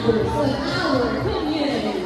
members of our community.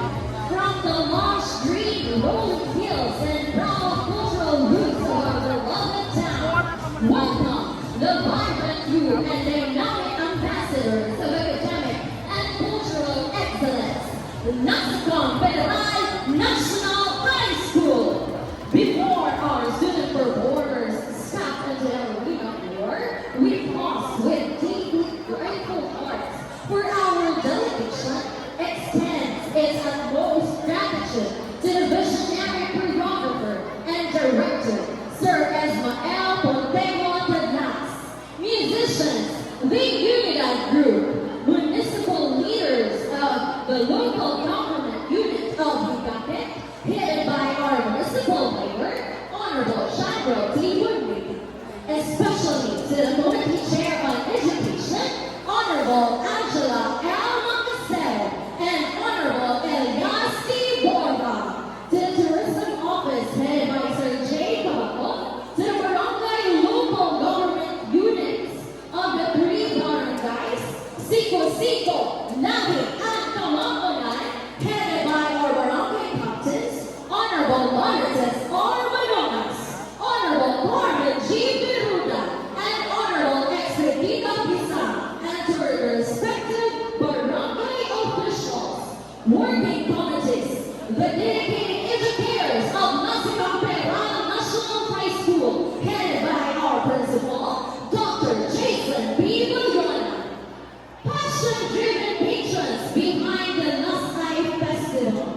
From the lush green rolling hills and proud cultural roots of our beloved town, welcome the vibrant youth and their nominate ambassadors of academic and cultural excellence, the Nasacon Federal National High School. Before our student performers step into the arena of war, we pause with deeply grateful hearts for our delegation extends its utmost gratitude to the visionary choreographer and director, Sir Esmael Pontego Tadlas, musicians, the Unidad Group, municipal leaders of the local government unit of Ugape, headed by our municipal mayor, Honorable Shandro T. Woodley, especially to the committee chair on education, Honorable Angela L. Montesel, and Honorable Elias T. Borga, to the tourism office headed by Sir J. Tabaco, to the barangay local government units of the three barangays, Siko, Nabi, and Kamangonay, headed by our barangay captains, Honorable Montes R. Manonas, Honorable Carmen G. Viruda, and Honorable Ex-Regina Pisa, and to their respective barangay officials, working committees, the dedicated educators of Nasacon Federal National High School, headed by our principal, Dr. Jason B. Villona, passion-driven patrons behind the Nasai Festival.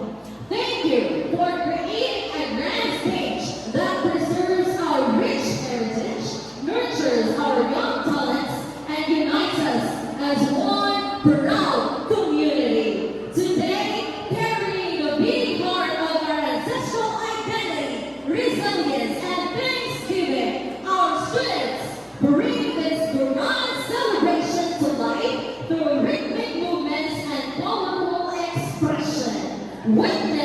Thank you for creating a grand stage that preserves our rich heritage, nurtures our young talents, and unites us as one proud community. Today, carrying the beating heart of our ancestral identity, resilience, and thanksgiving, our students bring this grand celebration to life through rhythmic movements and colorful expression. With